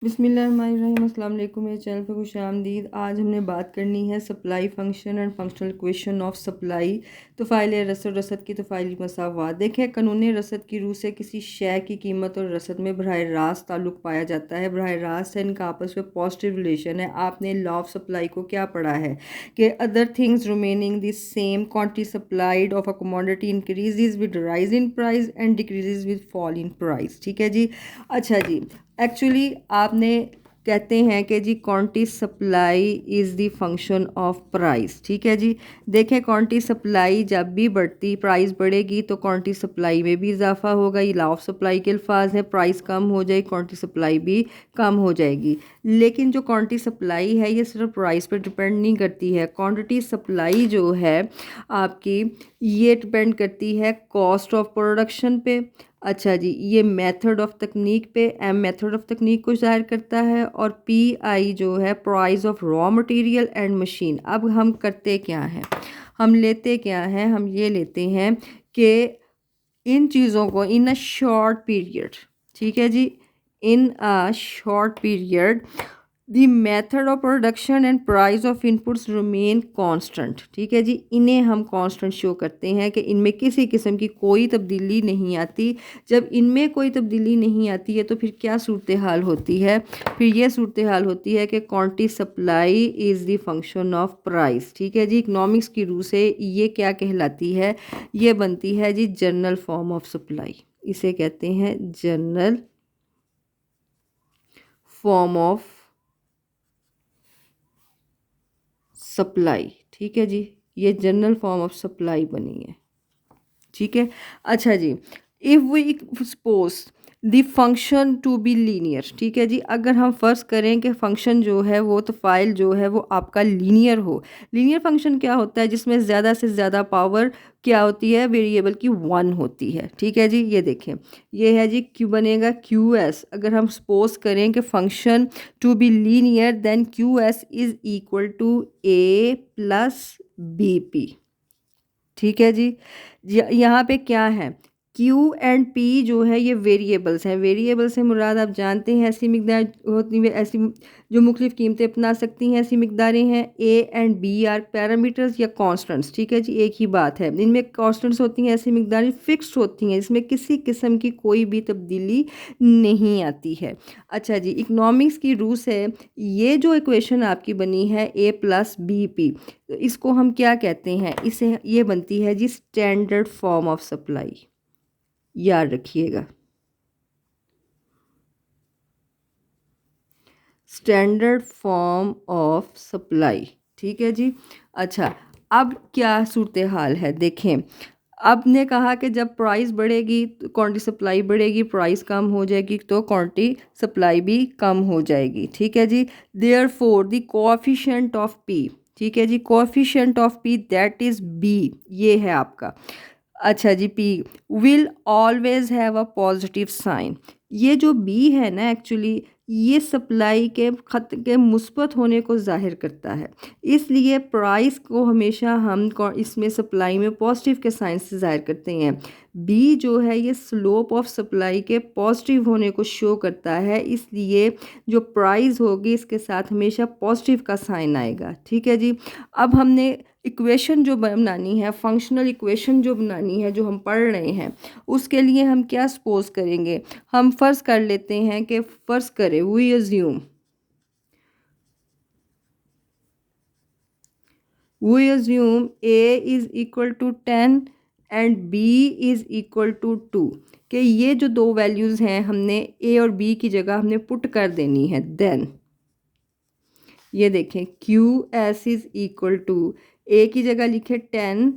बिस्मिल्लाहिर्रहमानिर्रहीम। अस्सलाम वालेकुम। मेरे चैनल पर खुश आमदीद। आज हमने बात करनी है supply function and functional equation of supply. तोफ़ाइल रसद, रसद की तोफ़ाइली मसावात। देखें, कानून रसद की रूह से किसी शय की कीमत और रसद में बराह रास्त ताल्लुक़ पाया जाता है। बराह रास्त है इनका आपस में पॉजिटिव रिलेशन है। आपने लॉ ऑफ सप्लाई को क्या पढ़ा है कि other things remaining the same, quantity supplied of a commodity increases with rise in price and decreases with fall in price. ठीक है जी। अच्छा जी, एक्चुअली आपने कहते हैं कि जी quantity supply is the function of price. ठीक है जी। देखें, क्वांटिटी सप्लाई जब भी बढ़ती, प्राइस बढ़ेगी तो क्वांटिटी सप्लाई में भी इजाफा होगा। ये लॉ ऑफ सप्लाई के अल्फाज हैं। प्राइस कम हो जाए, क्वांटिटी सप्लाई भी कम हो जाएगी। लेकिन जो क्वांटिटी सप्लाई है ये सिर्फ प्राइस पर डिपेंड नहीं करती है। क्वांटिटी सप्लाई जो है आपकी, ये डिपेंड करती है कॉस्ट ऑफ प्रोडक्शन पे। अच्छा जी, ये मेथड ऑफ तकनीक पे, एम मेथड ऑफ तकनीक को ज़ाहिर करता है, और पी आई जो है price of raw material and machine. अब हम करते क्या हैं, हम लेते क्या हैं, हम ये लेते हैं कि इन चीज़ों को इन अ शॉर्ट पीरियड, ठीक है जी, in a short period the method of production and price of inputs remain constant. ठीक है जी, इन्हें हम कांस्टेंट शो करते हैं कि इनमें किसी किस्म की कोई तब्दीली नहीं आती। जब इनमें कोई तब्दीली नहीं आती है तो फिर क्या सूरत हाल होती है, फिर ये सूरत हाल होती है कि quantity supply is the function of price. ठीक है जी। इकनॉमिक्स की रूह से ये क्या कहलाती है, ये बनती है जी जनरल फॉर्म ऑफ सप्लाई। इसे कहते हैं जनरल फॉर्म ऑफ सप्लाई। ठीक है जी, ये जनरल फॉर्म ऑफ सप्लाई बनी है। ठीक है। अच्छा जी, if we suppose the function to be linear. ठीक है जी, अगर हम फ़र्ज़ करें कि फ़ंक्शन जो है वो, तो फाइल जो है वो आपका लीनियर हो। लीनियर फंक्शन क्या होता है, जिसमें ज़्यादा से ज़्यादा पावर क्या होती है, वेरिएबल की 1 होती है। ठीक है जी। ये देखें, ये है जी क्यू बनेगा क्यू एस। अगर हम सपोज करें कि function to be linear then Q S is equal to A plus B P. ठीक है जी। यहाँ पे क्या है, Q एंड P जो है ये वेरिएबल्स हैं। वेरिएबल से मुराद आप जानते हैं ऐसी मिकदार होती है, ऐसी जो मुख्तलिफ कीमतें अपना सकती हैं, ऐसी मिकदारें हैं। A and B are parameters या कॉन्स्टेंट्स। ठीक है जी, एक ही बात है। इनमें कॉन्स्टेंट्स होती हैं, ऐसी मिकदारें फिक्स्ड होती हैं, इसमें किसी किस्म की कोई भी तब्दीली नहीं आती है। अच्छा जी, इकनॉमिक्स की रूह से ये जो इक्वेशन आपकी बनी है A प्लस बी पी, तो इसको हम क्या कहते हैं, इसे ये बनती है जी स्टैंडर्ड फॉर्म ऑफ सप्लाई। याद रखिएगा, स्टैंडर्ड फॉर्म ऑफ सप्लाई। ठीक है जी। अच्छा, अब क्या सूरत हाल है देखें। अब ने कहा कि जब प्राइस बढ़ेगी तो क्वांटिटी सप्लाई बढ़ेगी, प्राइस कम हो जाएगी तो क्वांटिटी सप्लाई भी कम हो जाएगी। ठीक है जी। Therefore the coefficient of P, ठीक है जी, coefficient of P that is B, ये है आपका। अच्छा जी, P will always have a positive sign. ये जो बी है ना, एक्चुअली ये सप्लाई के खत के मुस्बत होने को जाहिर करता है। इसलिए प्राइस को हमेशा हम इसमें सप्लाई में पॉजिटिव के साइन से जाहिर करते हैं। बी जो है ये स्लोप ऑफ सप्लाई के पॉजिटिव होने को शो करता है, इसलिए जो प्राइस होगी इसके साथ हमेशा पॉजिटिव का साइन आएगा। ठीक है जी। अब हमने इक्वेशन जो बनानी है, फंक्शनल इक्वेशन जो बनानी है, जो हम पढ़ रहे हैं, उसके लिए हम क्या सपोज करेंगे, हम फ़र्ज़ कर लेते हैं कि फ़र्ज़ करें we assume A is equal to 10 and B is equal to 2, कि ये जो दो वैल्यूज़ हैं हमने ए और बी की जगह हमने पुट कर देनी है। देन ये देखें, Q S is equal to, A की जगह लिखे 10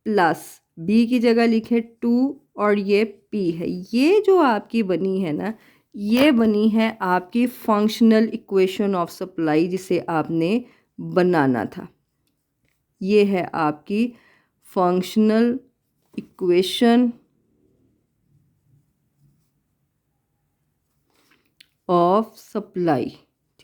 प्लस बी की जगह लिखे 2 और ये पी है। ये जो आपकी बनी है ना, ये बनी है आपकी फंक्शनल इक्वेशन ऑफ सप्लाई, जिसे आपने बनाना था। ये है आपकी फंक्शनल इक्वेशन ऑफ सप्लाई।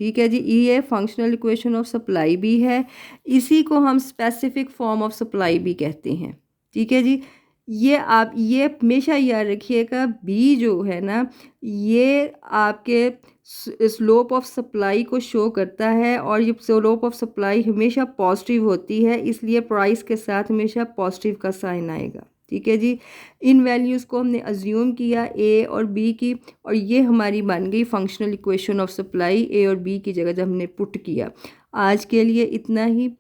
ठीक है जी, ये फंक्शनल इक्वेशन ऑफ सप्लाई भी है, इसी को हम स्पेसिफिक फॉर्म ऑफ सप्लाई भी कहते हैं। ठीक है जी। ये आप ये हमेशा याद रखिएगा, बी जो है ना, ये आपके स्लोप ऑफ सप्लाई को शो करता है और ये स्लोप ऑफ सप्लाई हमेशा पॉजिटिव होती है, इसलिए प्राइस के साथ हमेशा पॉजिटिव का साइन आएगा। ठीक है जी। इन वैल्यूज़ को हमने अज्यूम किया ए और बी की, और ये हमारी बन गई फंक्शनल इक्वेशन ऑफ सप्लाई ए और बी की जगह जब हमने पुट किया। आज के लिए इतना ही।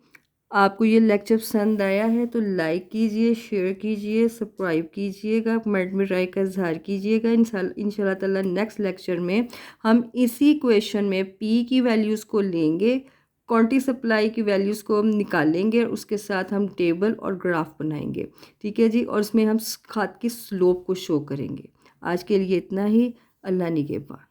आपको ये लेक्चर पसंद आया है तो लाइक कीजिए, शेयर कीजिए, सब्सक्राइब कीजिएगा, कमेंट में राय का इजहार कीजिएगा। इंशाल्लाह ताला नेक्स्ट लेक्चर में हम इसी क्वेश्चन में पी की वैल्यूज़ को लेंगे, क्वांटिटी सप्लाई की वैल्यूज़ को हम निकालेंगे और उसके साथ हम टेबल और ग्राफ बनाएंगे। ठीक है जी। और उसमें हम खाद की स्लोप को शो करेंगे। आज के लिए इतना ही। अल्लाह निगहबान।